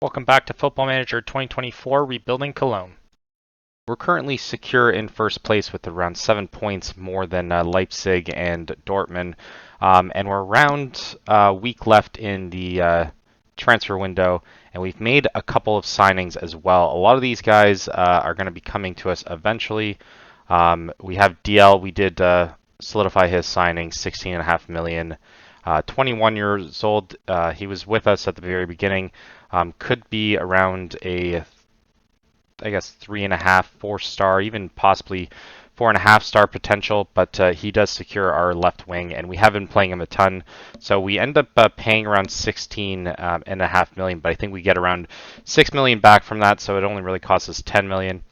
Welcome back to Football Manager 2024 Rebuilding Cologne. We're currently secure in first place with around 7 points more than Leipzig and Dortmund. And we're around a week left in the transfer window, and we've made a couple of signings as well. A lot of these guys are going to be coming to us eventually. We have DL, we did solidify his signing, 16.5 million. 21 years old, he was with us at the very beginning. Could be around a, I guess, 3.5, 4-star, even possibly 4.5-star potential, but he does secure our left wing, and we have been playing him a ton. So we end up paying around 16.5 million, but I think we get around 6 million back from that, so it only really costs us 10 million.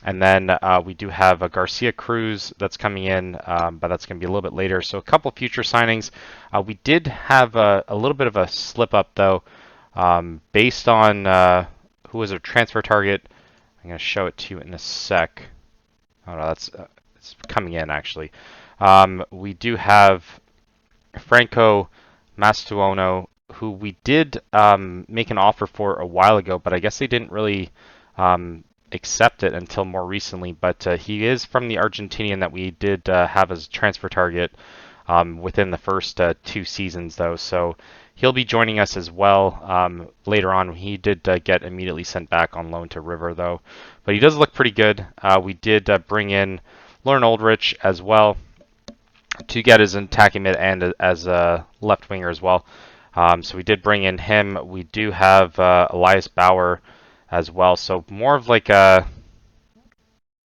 And then we do have a Garcia Cruz that's coming in, but that's going to be a little bit later. So a couple future signings. We did have a little bit of a slip up though. Based on who was our transfer target. I'm going to show it to you in a sec. Oh no, it's coming in actually. We do have Franco Mastuono, who we did make an offer for a while ago, but I guess they didn't really accept it until more recently. But he is from the Argentinian that we did have as a transfer target within the first 2 seasons though. So he'll be joining us as well later on. He did get immediately sent back on loan to River, though. But he does look pretty good. We did bring in Lauren Oldrich as well to get as an attacking mid and as a left winger as well. So we did bring in him. We do have Elias Bauer as well. So more of like a,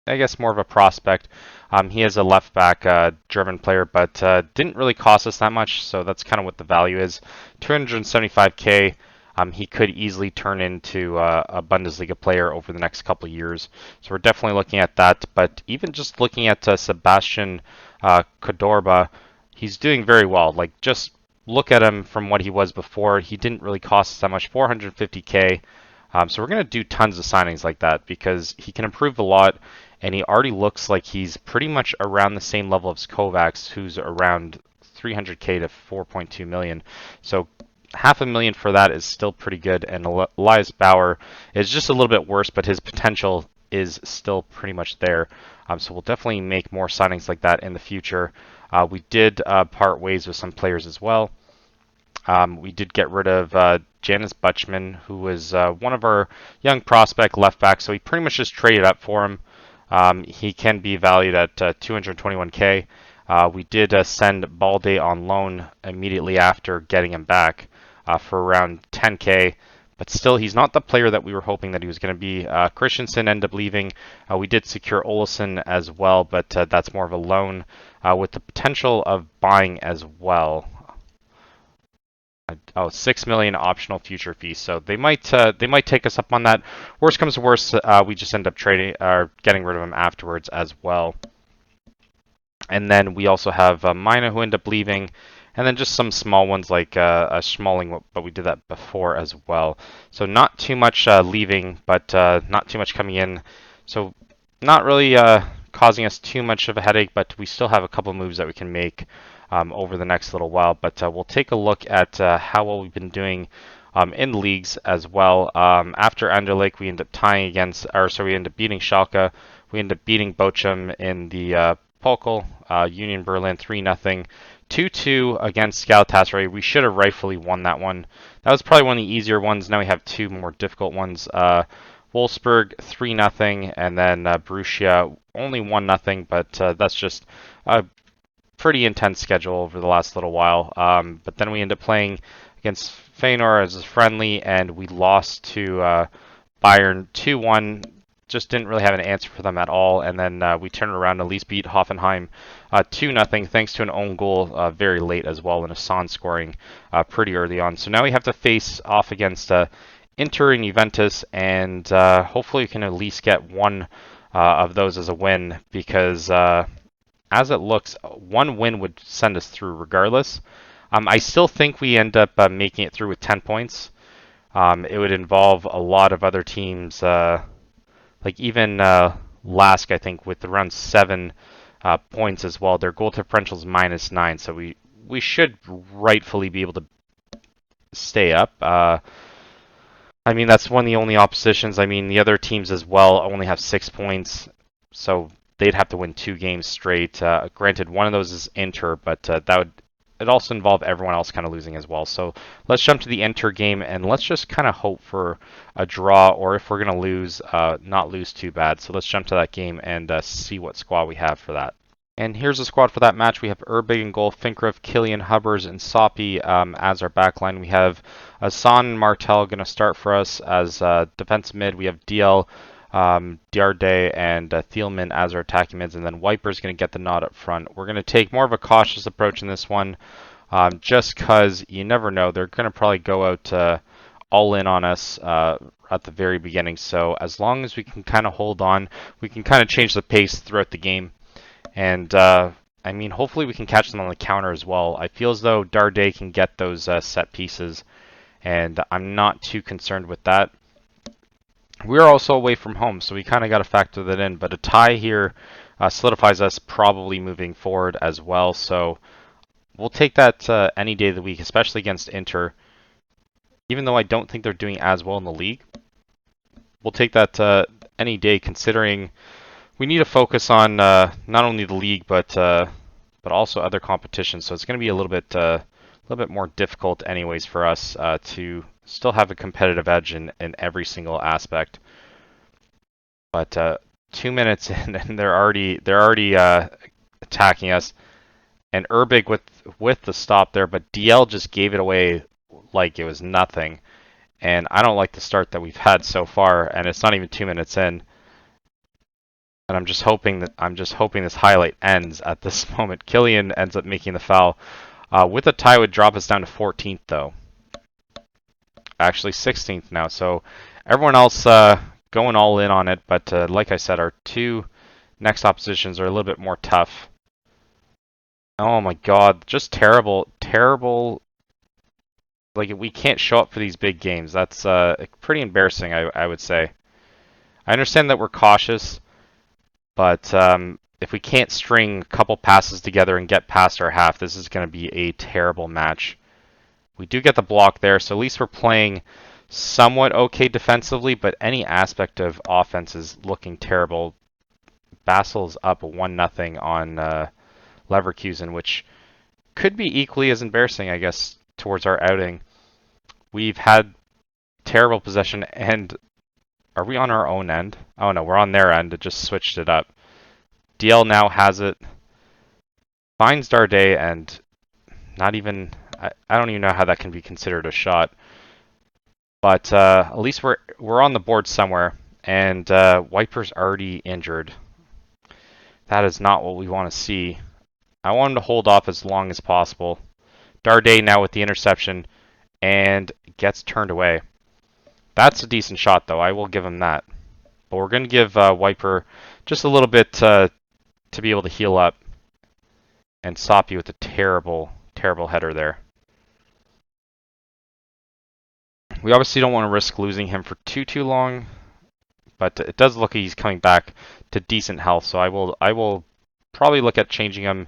I guess, more of a prospect. He is a left back German player, but didn't really cost us that much, so that's kind of what the value is. 275k. He could easily turn into a Bundesliga player over the next couple of years, so we're definitely looking at that. But even just looking at Sebastian Kodorba, he's doing very well. Like, just look at him from what he was before. He didn't really cost us that much, 450k. So we're going to do tons of signings like that because he can improve a lot, and he already looks like he's pretty much around the same level as Kovacs, who's around 300k to 4.2 million. So $500,000 for that is still pretty good, and Elias Bauer is just a little bit worse, but his potential is still pretty much there. So we'll definitely make more signings like that in the future. We did part ways with some players as well. We did get rid of Janice Butchman, who was one of our young prospect left backs, so we pretty much just traded up for him. He can be valued at 221k. We did send Balde on loan immediately after getting him back for around 10k, but still he's not the player that we were hoping that he was going to be. Christensen ended up leaving. We did secure Olsen as well, but that's more of a loan with the potential of buying as well. 6 million optional future fee, so they might take us up on that. Worst comes to worst, we just end up trading or getting rid of them afterwards as well. And then we also have Mina who end up leaving, and then just some small ones like a Schmalling, but we did that before as well. So not too much leaving, but not too much coming in. So not really causing us too much of a headache, but we still have a couple moves that we can make over the next little while. But we'll take a look at how well we've been doing in leagues as well. After Anderlecht, we end up tying against, or so we end up beating Schalke. We end up beating Bochum in the Pokal, Union Berlin 3-0. 2-2 against Galatasaray. We should have rightfully won that one. That was probably one of the easier ones. Now we have 2 more difficult ones. Wolfsburg 3-0, and then Borussia only 1-0, but that's just a pretty intense schedule over the last little while. But then we end up playing against Feyenoord as a friendly, and we lost to Bayern 2-1. Just didn't really have an answer for them at all, and then we turned around and at least beat Hoffenheim 2-0 thanks to an own goal very late as well, and Hassan scoring pretty early on. So now we have to face off against Inter and Juventus, and hopefully we can at least get one of those as a win, because as it looks, one win would send us through regardless. I still think we end up making it through with 10 points. It would involve a lot of other teams, like even Lask, I think, with around 7 points as well. Their goal differential is -9, so we should rightfully be able to stay up. I mean, that's one of the only oppositions. I mean, the other teams as well only have 6 points, so they'd have to win 2 games straight. Granted, one of those is Inter, but that would it also involve everyone else kind of losing as well. So let's jump to the Inter game and let's just kind of hope for a draw, or if we're going to lose, not lose too bad. So let's jump to that game and see what squad we have for that. And here's the squad for that match. We have Urbig in goal, Finkriff, Killian, Hubbers, and Soppy as our backline. We have Asan and Martel going to start for us as defensive mid. We have DL, Diarday, and Thielman as our attacking mids. And then Wiper's going to get the nod up front. We're going to take more of a cautious approach in this one just because you never know. They're going to probably go out all in on us at the very beginning. So as long as we can kind of hold on, we can kind of change the pace throughout the game. And I mean, hopefully we can catch them on the counter as well. I feel as though Darday can get those set pieces, and I'm not too concerned with that. We're also away from home, so we kind of got to factor that in. But a tie here solidifies us probably moving forward as well. So we'll take that any day of the week, especially against Inter. Even though I don't think they're doing as well in the league, we'll take that any day, considering we need to focus on not only the league but also other competitions. So it's going to be a little bit more difficult, anyways, for us to still have a competitive edge in every single aspect. But 2 minutes in, and they're already attacking us. And Urbig with the stop there, but DL just gave it away like it was nothing. And I don't like the start that we've had so far, and it's not even 2 minutes in. And I'm just hoping this highlight ends at this moment. Killian ends up making the foul. With a tie would drop us down to 14th though. Actually 16th now. So everyone else going all in on it. But like I said, our 2 next oppositions are a little bit more tough. Oh my god, just terrible. Like, we can't show up for these big games. That's pretty embarrassing, I would say. I understand that we're cautious, but if we can't string a couple passes together and get past our half, this is going to be a terrible match. We do get the block there, so at least we're playing somewhat okay defensively, but any aspect of offense is looking terrible. Basel's up 1-0 on Leverkusen, which could be equally as embarrassing, I guess, towards our outing. We've had terrible possession, and are we on our own end? Oh no, we're on their end. It just switched it up. DL now has it, finds Darday, and not even, I don't even know how that can be considered a shot. But at least we're on the board somewhere, and Wiper's already injured. That is not what we want to see. I want him to hold off as long as possible. Darday now with the interception, and gets turned away. That's a decent shot, though. I will give him that. But we're going to give Wiper just a little bit to be able to heal up. And Soppy with a terrible header there. We obviously don't want to risk losing him for too long, but it does look like he's coming back to decent health. So I will probably look at changing him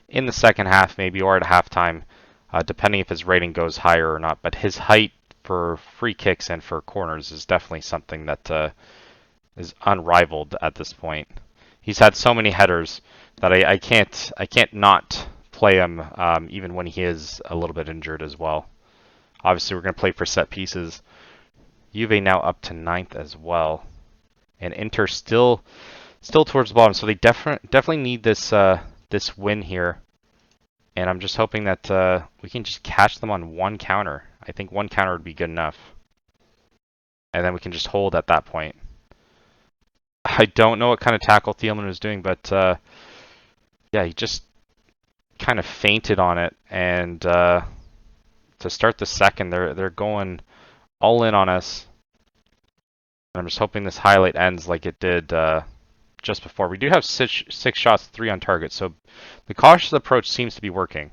in the second half, maybe, or at halftime, depending if his rating goes higher or not. But his height for free kicks and for corners is definitely something that is unrivaled at this point. He's had so many headers that I can't not play him even when he is a little bit injured as well. Obviously, we're going to play for set pieces. Juve now up to 9th as well, and Inter still towards the bottom. So they definitely need this this win here. And I'm just hoping that we can just catch them on one counter. I think one counter would be good enough, and then we can just hold at that point. I don't know what kind of tackle Thielman was doing, but yeah, he just kind of fainted on it. And to start the second, they're going all in on us. And I'm just hoping this highlight ends like it did just before. We do have six shots, 3 on target, so the cautious approach seems to be working.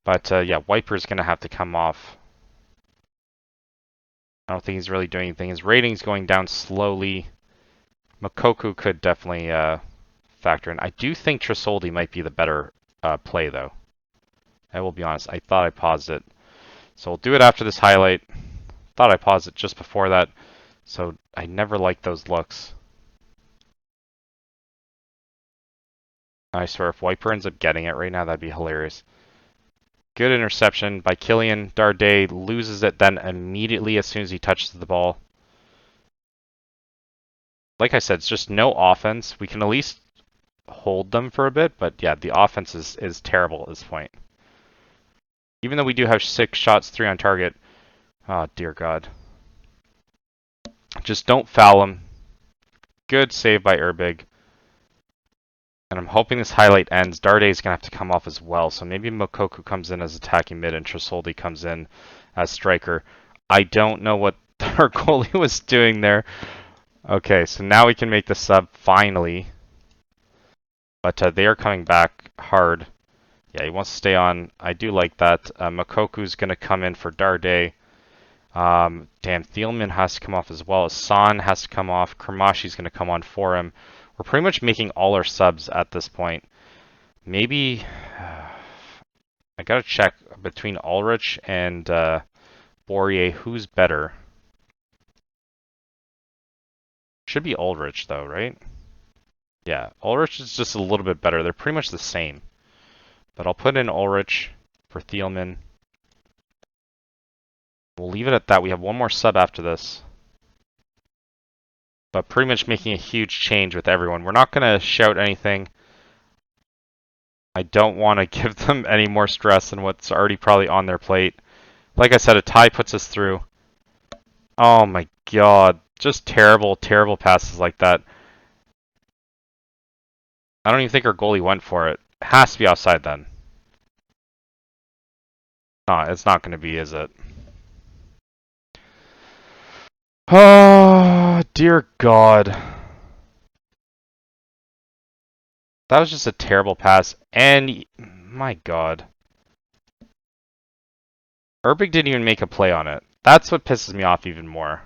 But yeah, Wiper's going to have to come off. I don't think he's really doing anything. His rating's going down slowly. Makoku could definitely factor in. I do think Tresoldi might be the better play, though. I will be honest. I thought I paused it. So we'll do it after this highlight. thought I paused it just before that, so I never like those looks. I swear, if Wiper ends up getting it right now, that'd be hilarious. Good interception by Kylian. Darday loses it then immediately as soon as he touches the ball. Like I said, it's just no offense. We can at least hold them for a bit, but yeah, the offense is terrible at this point. Even though we do have 6 shots, 3 on target. Oh, dear God. Just don't foul him. Good save by Erbig. And I'm hoping this highlight ends. Darday is going to have to come off as well, so maybe Mokoku comes in as attacking mid and Tresoldi comes in as striker. I don't know what our goalie was doing there. Okay, so now we can make the sub finally. But they are coming back hard. Yeah, he wants to stay on. I do like that. Mokoku's going to come in for Darday. Damn, Thielman has to come off as well. San has to come off. Kramashi's going to come on for him. We're pretty much making all our subs at this point. Maybe I got to check between Ulrich and Bourier, who's better. Should be Ulrich though, right? Yeah, Ulrich is just a little bit better. They're pretty much the same. But I'll put in Ulrich for Thielman. We'll leave it at that. We have one more sub after this. But pretty much making a huge change with everyone. We're not going to shout anything. I don't want to give them any more stress than what's already probably on their plate. Like I said, a tie puts us through. Oh my God. Just terrible, terrible passes like that. I don't even think our goalie went for it. It has to be offside then. No, it's not going to be, is it? Oh, dear God. That was just a terrible pass. And, my God. Erbig didn't even make a play on it. That's what pisses me off even more.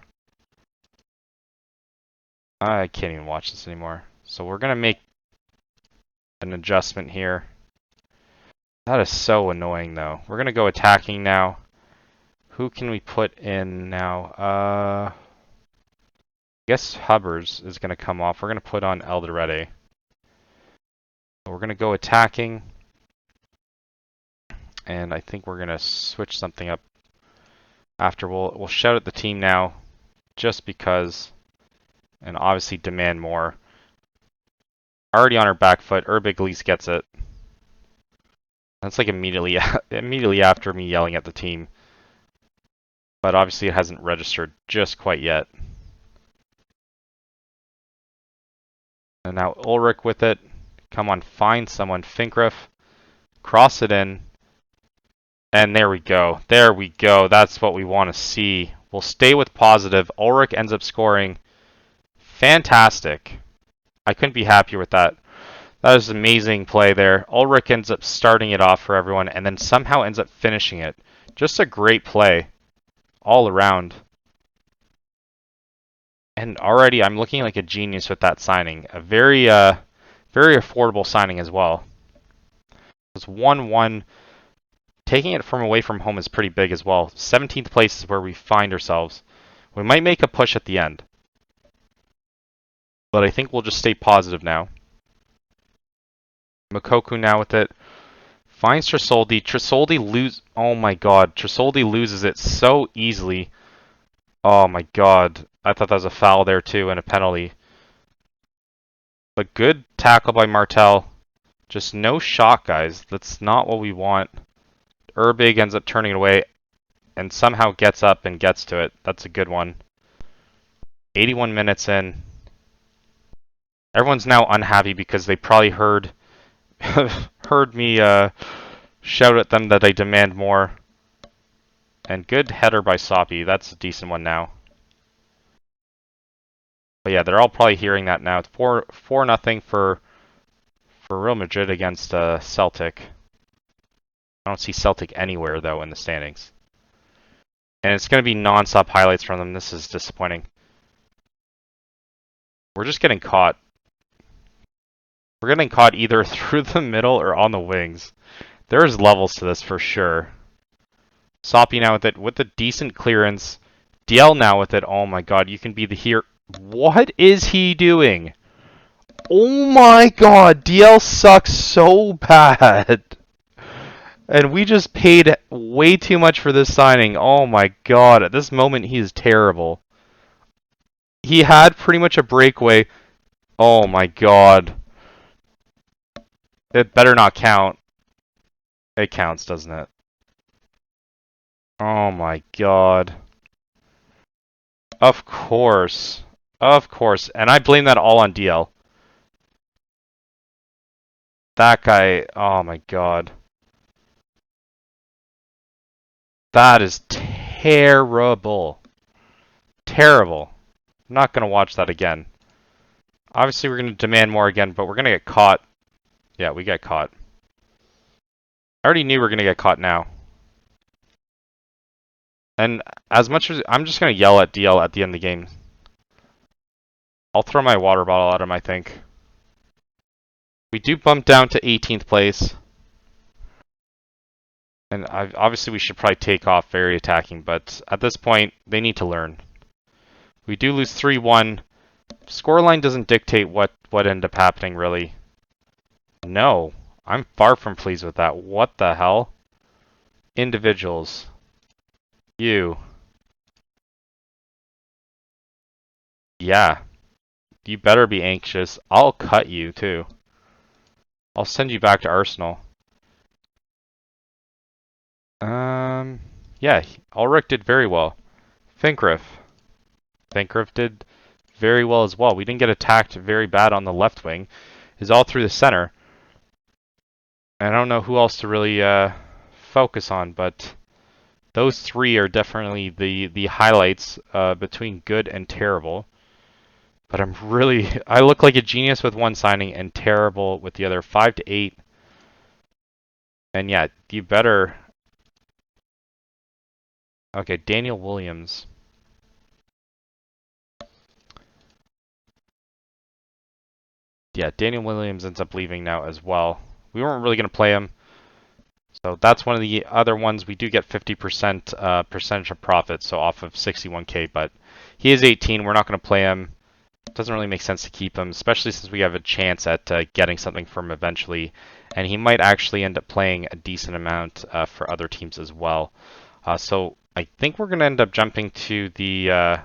I can't even watch this anymore. So we're going to make an adjustment here. That is so annoying, though. We're going to go attacking now. Who can we put in now? I guess Hubbard's is going to come off. We're going to put on Elderete. We're going to go attacking. And I think we're going to switch something up after. We'll shout at the team now just because, and obviously demand more. Already on our back foot. Erbig at least gets it. That's like immediately after me yelling at the team. But obviously it hasn't registered just quite yet. And now Ulrich with it. Come on, find someone. Finkriff. Cross it in. And there we go. There we go. That's what we want to see. We'll stay with positive. Ulrich ends up scoring. Fantastic. I couldn't be happier with that. That was an amazing play there. Ulrich ends up starting it off for everyone and then somehow ends up finishing it. Just a great play all around. And already I'm looking like a genius with that signing. A very affordable signing as well. It's 1-1. Taking it from away from home is pretty big as well. 17th place is where we find ourselves. We might make a push at the end. But I think we'll just stay positive now. Mokoku now with it. Finds Tresoldi. Tresoldi oh my God. Tresoldi loses it so easily. Oh my God. I thought that was a foul there too and a penalty. But good tackle by Martel. Just no shot, guys. That's not what we want. Erbig ends up turning it away and somehow gets up and gets to it. That's a good one. 81 minutes in. Everyone's now unhappy because they probably heard me shout at them that I demand more. And good header by Soppy. That's a decent one now. But yeah, they're all probably hearing that now. It's 4-0 for Real Madrid against Celtic. I don't see Celtic anywhere, though, in the standings. And it's going to be non-stop highlights from them. This is disappointing. We're just getting caught. We're getting caught either through the middle or on the wings. There's levels to this for sure. Soppy now with the decent clearance. DL now with it. Oh my god, you can be the hero. What is he doing? Oh my god, DL sucks so bad. And we just paid way too much for this signing. Oh my god, at this moment he is terrible. He had pretty much a breakaway. Oh my god. It better not count. It counts, doesn't it? Oh my god. Of course. Of course. And I blame that all on DL. That guy, oh my god. That is terrible. Terrible. I'm not going to watch that again. Obviously, we're going to demand more again, but we're going to get caught. Yeah, we get caught. I already knew we were going to get caught now. And as much as I'm just going to yell at DL at the end of the game. I'll throw my water bottle at him, I think. We do bump down to 18th place. And obviously we should probably take off very attacking, but at this point, they need to learn. We do lose 3-1. Scoreline doesn't dictate what ended up happening, really. No, I'm far from pleased with that. What the hell? Individuals. You. Yeah. You better be anxious. I'll cut you, too. I'll send you back to Arsenal. Yeah, Ulrich did very well. Finkriff did very well as well. We didn't get attacked very bad on the left wing. It's all through the center. And I don't know who else to really focus on, but those three are definitely the highlights between good and terrible. But I look like a genius with one signing and terrible with the other. 5 to 8. And yeah, you better. Okay, Daniel Williams. Yeah, Daniel Williams ends up leaving now as well. We weren't really going to play him. So that's one of the other ones. We do get 50% percentage of profit, so off of 61K, but he is 18. We're not going to play him. It doesn't really make sense to keep him, especially since we have a chance at getting something from him eventually. And he might actually end up playing a decent amount for other teams as well. So I think we're going to end up jumping to the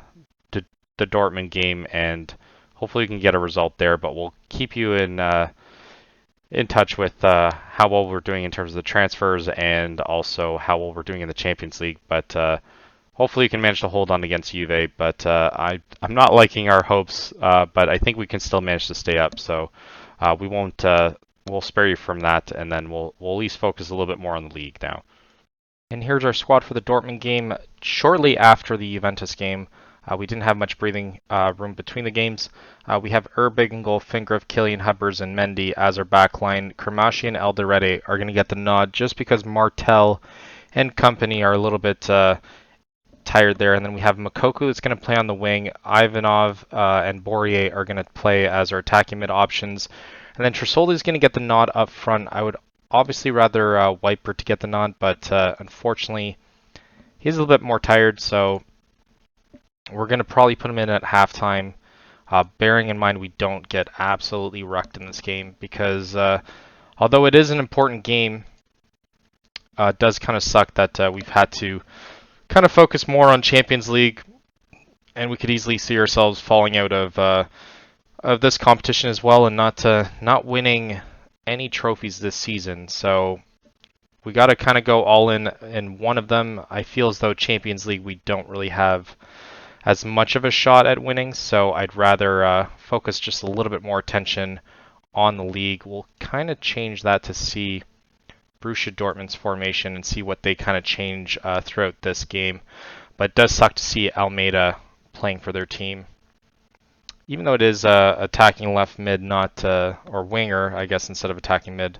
Dortmund game, and hopefully we can get a result there, but we'll keep you in touch with how well we're doing in terms of the transfers and also how well we're doing in the Champions League. But hopefully you can manage to hold on against Juve. But I'm not liking our hopes, but I think we can still manage to stay up. So we won't. We'll spare you from that, and then we'll at least focus a little bit more on the league now. And here's our squad for the Dortmund game. Shortly after the Juventus game, we didn't have much breathing room between the games. We have Erbig in goal, Fingrif, Killian Hubbers, and Mendy as our backline. Kramashi and Alderete are going to get the nod just because Martel and company are a little bit tired there. And then we have Makoku that's going to play on the wing. Ivanov and Bourier are going to play as our attacking mid options. And then Trisoli is going to get the nod up front. I would obviously rather Wiper to get the nod, but unfortunately he's a little bit more tired, so we're going to probably put him in at halftime, bearing in mind we don't get absolutely wrecked in this game, because although it is an important game, it does kind of suck that we've had to kind of focus more on Champions League, and we could easily see ourselves falling out of this competition as well, and not winning any trophies this season. So we got to kind of go all in one of them. I feel as though Champions League we don't really have as much of a shot at winning, so I'd rather focus just a little bit more attention on the league. We'll kind of change that to see Borussia Dortmund's formation and see what they kind of change throughout this game. But it does suck to see Almeida playing for their team, even though it is attacking left mid, not or winger, I guess, instead of attacking mid.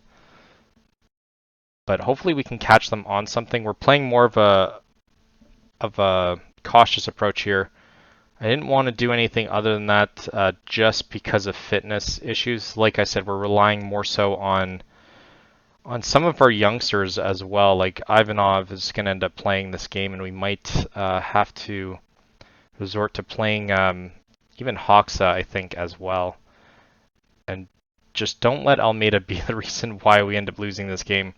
But hopefully we can catch them on something. We're playing more of a cautious approach here. I didn't want to do anything other than that just because of fitness issues. Like I said, we're relying more so on some of our youngsters as well. Like Ivanov is going to end up playing this game, and we might have to resort to playing even Hoxa, I think, as well. And just don't let Almeida be the reason why we end up losing this game.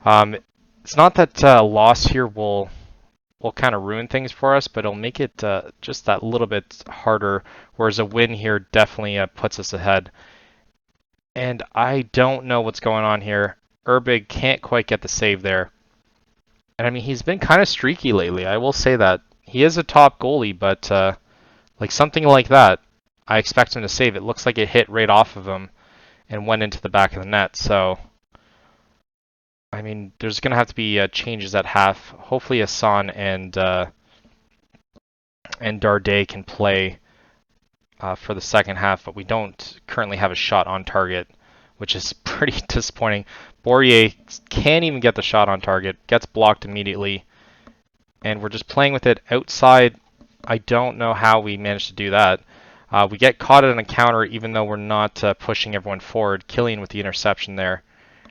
It's not that a loss here will kind of ruin things for us, but it'll make it just that little bit harder, whereas a win here definitely puts us ahead. And I don't know what's going on here. Urbig can't quite get the save there. And I mean, he's been kind of streaky lately, I will say that. He is a top goalie, but like something like that, I expect him to save. It looks like it hit right off of him and went into the back of the net, so I mean, there's going to have to be changes at half. Hopefully Hassan and Darday can play for the second half, but we don't currently have a shot on target, which is pretty disappointing. Bourier can't even get the shot on target, gets blocked immediately, and we're just playing with it outside. I don't know how we managed to do that. We get caught at an encounter even though we're not pushing everyone forward. Killian with the interception there.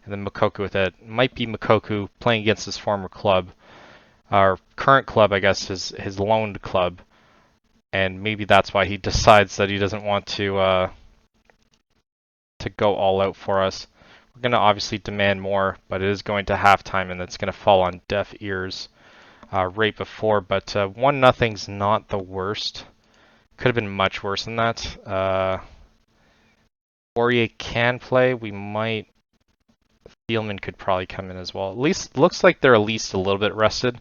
And then Mokoku with it. Might be Mokoku playing against his former club. Our current club, I guess, is his loaned club. And maybe that's why he decides that he doesn't want to go all out for us. We're going to obviously demand more, but it is going to halftime, and it's going to fall on deaf ears right before. But 1-0's not the worst. Could have been much worse than that. Poirier can play. We might... Thielman could probably come in as well. At least looks like they're at least a little bit rested.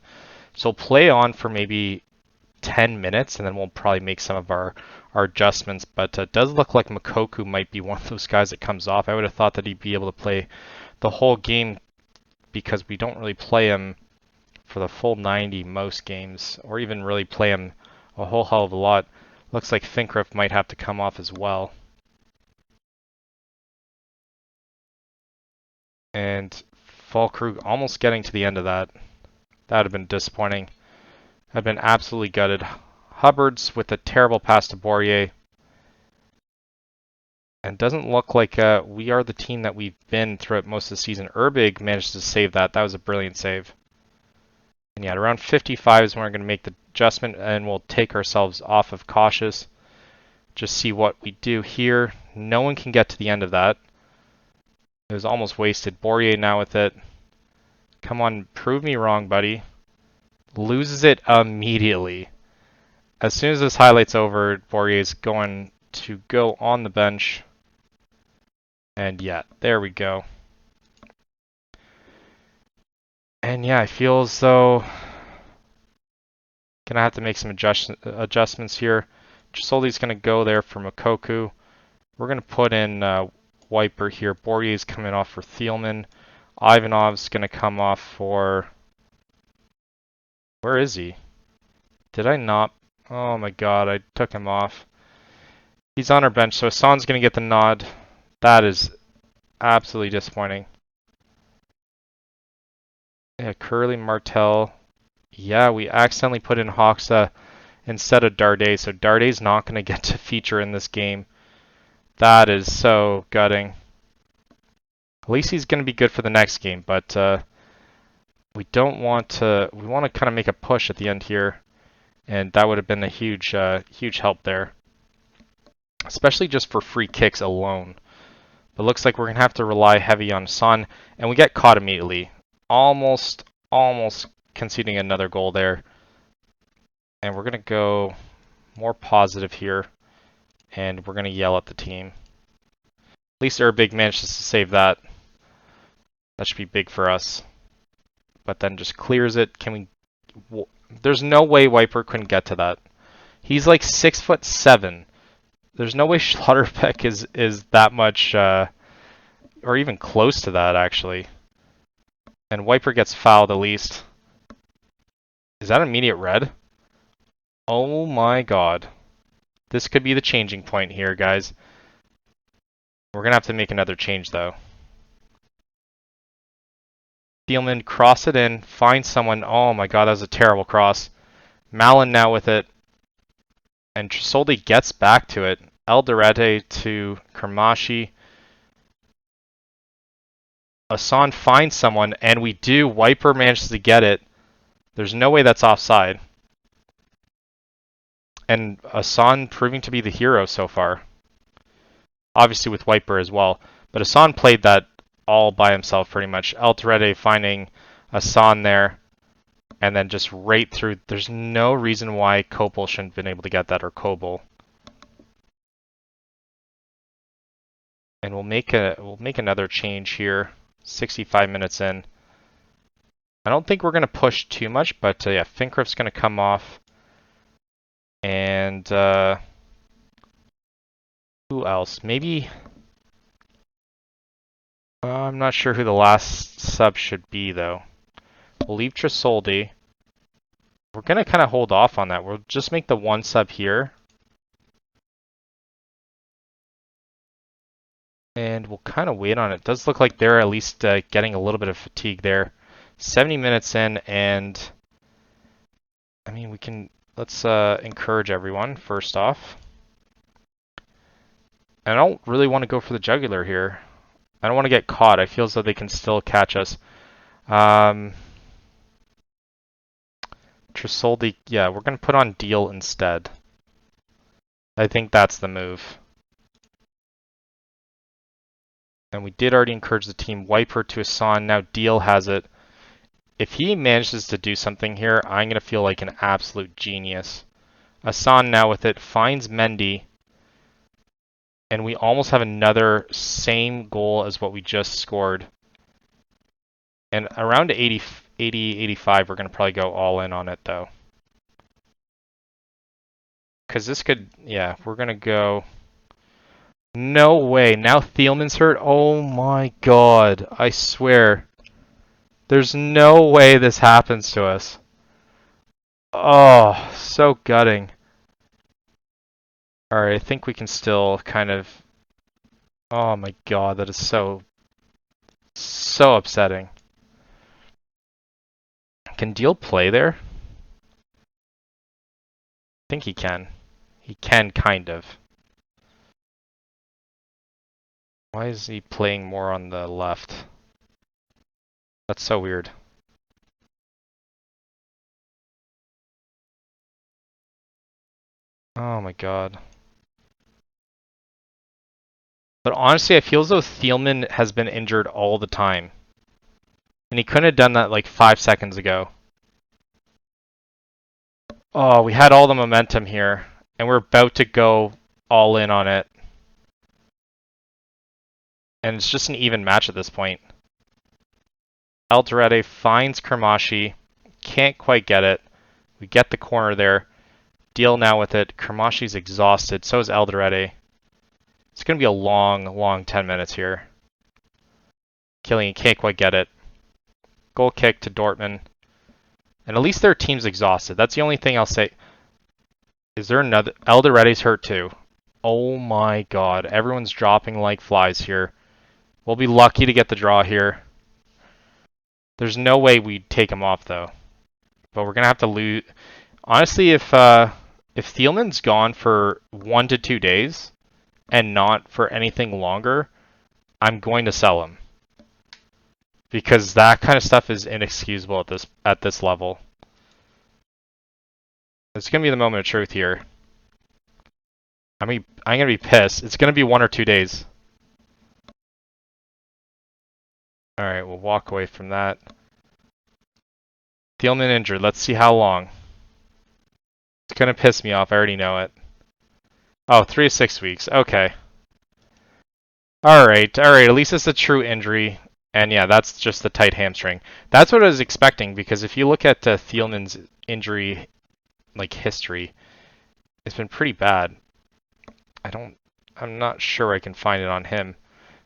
So play on for maybe 10 minutes, and then we'll probably make some of our adjustments. But it does look like Mokoku might be one of those guys that comes off. I would have thought that he'd be able to play the whole game because we don't really play him for the full 90 most games, or even really play him a whole hell of a lot. Looks like Finkriff might have to come off as well. And Falkrug almost getting to the end of that. That would have been disappointing. I've been absolutely gutted. Hubbard's with a terrible pass to Bourier. And doesn't look like we are the team that we've been throughout most of the season. Urbig managed to save that. That was a brilliant save. And yeah, around 55 is when we're going to make the adjustment, and we'll take ourselves off of cautious. Just see what we do here. No one can get to the end of that. It was almost wasted. Bourier now with it. Come on, prove me wrong, buddy. Loses it immediately. As soon as this highlight's over, Bourier's going to go on the bench. And yeah, there we go. And yeah, I feel as though gonna have to make some adjustments here. Chisoldi's gonna go there for Mokoku. We're gonna put in Wiper here. Bourier's coming off for Thielman. Ivanov's gonna come off for... Where is he? Did I not? Oh my god, I took him off. He's on our bench, so Hassan's gonna get the nod. That is absolutely disappointing. Yeah, Curly, Martel. Yeah, we accidentally put in Hoxa instead of Darday, so Darday's not gonna get to feature in this game. That is so gutting. At least he's going to be good for the next game, but we don't want to. We want to kind of make a push at the end here, and that would have been a huge, huge help there, especially just for free kicks alone. But looks like we're going to have to rely heavy on Son, and we get caught immediately. Almost conceding another goal there, and we're going to go more positive here, and we're going to yell at the team. At least Urbig manages to save that. That should be big for us. But then just clears it. Can we... There's no way Wiper couldn't get to that. He's like 6'7". There's no way Schlotterbeck is that much, or even close to that, actually. And Wiper gets fouled at least. Is that immediate red? Oh my god. This could be the changing point here, guys. We're going to have to make another change, though. Thielman, cross it in, find someone. Oh my god, that was a terrible cross. Malin now with it. And Trisoldi gets back to it. Elderete to Kermashi. Hassan finds someone, and we do. Wiper manages to get it. There's no way that's offside. And Asan proving to be the hero so far. Obviously with Wiper as well. But Asan played that all by himself pretty much. Alderete finding Asan there. And then just right through. There's no reason why Kopel shouldn't have been able to get that, or Kobel. And we'll make another change here. 65 minutes in. I don't think we're going to push too much, but yeah, Finkraf's going to come off. And who else? Maybe... I'm not sure who the last sub should be, though. We'll leave Tresoldi. We're going to kind of hold off on that. We'll just make the one sub here. And we'll kind of wait on it. It does look like they're at least getting a little bit of fatigue there. 70 minutes in, and... I mean, we can... Let's encourage everyone, first off. And I don't really want to go for the jugular here. I don't want to get caught. I feel as though they can still catch us. Tresoldi, yeah, we're going to put on Deal instead. I think that's the move. And we did already encourage the team. Wiper to Asan. Now Deal has it. If he manages to do something here, I'm going to feel like an absolute genius. Asan now with it. Finds Mendy. And we almost have another same goal as what we just scored. And around 80, 85, we're going to probably go all in on it, though. Because this could, yeah, we're going to go... No way. Now Thielman's hurt. Oh my god. I swear. There's no way this happens to us. Oh, so gutting. Alright, I think we can still kind of... Oh my god, that is so upsetting. Can Deal play there? I think he can. He can, kind of. Why is he playing more on the left? That's so weird. Oh my god. But honestly, I feel as though Thielman has been injured all the time. And he couldn't have done that like 5 seconds ago. Oh, we had all the momentum here. And we're about to go all in on it. And it's just an even match at this point. Alderete finds Kermashi. Can't quite get it. We get the corner there. Deal now with it. Kermashi's exhausted. So is Alderete. It's going to be a long 10 minutes here. Killian can't quite get it. Goal kick to Dortmund. And at least their team's exhausted. That's the only thing I'll say. Is there another? Alderete's hurt too. Oh my god. Everyone's dropping like flies here. We'll be lucky to get the draw here. There's no way we'd take him off though. But we're going to have to lose. Honestly, if Thielman's gone for 1 to 2 days and not for anything longer, I'm going to sell him. Because that kind of stuff is inexcusable at this level. It's going to be the moment of truth here. I mean, I'm going to be pissed. It's going to be 1 or 2 days. Alright, we'll walk away from that. Thielman injured. Let's see how long. It's going to piss me off. I already know it. Oh, 3 to 6 weeks. Okay. Alright. At least it's a true injury. And yeah, that's just the tight hamstring. That's what I was expecting, because if you look at Thielman's injury history, it's been pretty bad. I'm not sure I can find it on him.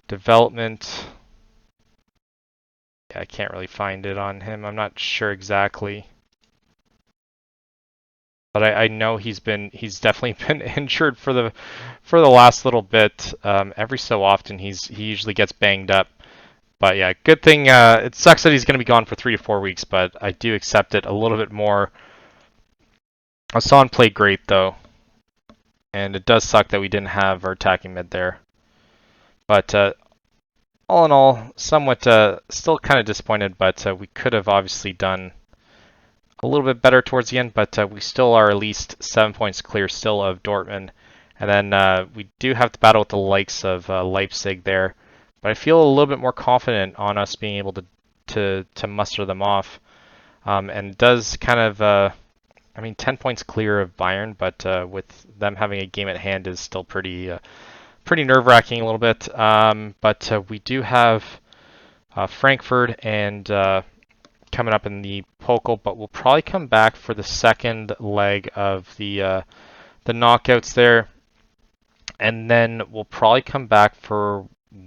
Development. Yeah, I can't really find it on him. I'm not sure exactly. But I know he's definitely been injured for the last little bit. Every so often he usually gets banged up. But yeah, good thing. It sucks that he's going to be gone for 3 to 4 weeks, but I do accept it a little bit more. Asan played great though, and it does suck that we didn't have our attacking mid there. But all in all, somewhat still kind of disappointed. But we could have obviously done a little bit better towards the end, but we still are at least 7 points clear still of Dortmund. And then we do have to battle with the likes of Leipzig there. But I feel a little bit more confident on us being able to muster them off. And does kind of, I mean, 10 points clear of Bayern, but with them having a game at hand is still pretty nerve-wracking a little bit. But we do have Frankfurt and coming up in the Pokal, but we'll probably come back for the second leg of the knockouts there, and then we'll probably come back for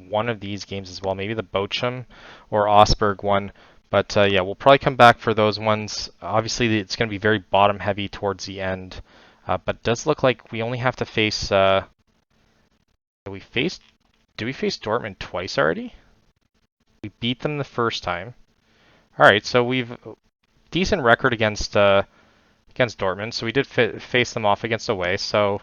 one of these games as well, maybe the Bochum or Augsburg one. But yeah, we'll probably come back for those ones. Obviously, it's going to be very bottom heavy towards the end, but it does look like we only have to face. Did we face Dortmund twice already? We beat them the first time. All right, so we've decent record against Dortmund. So we did face them off against away. So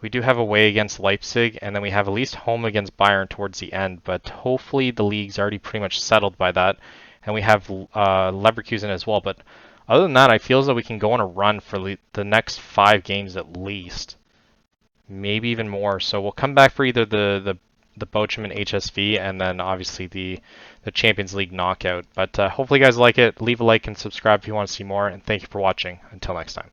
we do have away against Leipzig, and then we have at least home against Bayern towards the end. But hopefully the league's already pretty much settled by that, and we have Leverkusen as well. But other than that, I feel as though we can go on a run for the next 5 games at least, maybe even more. So we'll come back for either the Bochum and HSV, and then obviously the Champions League knockout. But hopefully you guys like it. Leave a like and subscribe if you want to see more, and thank you for watching. Until next time.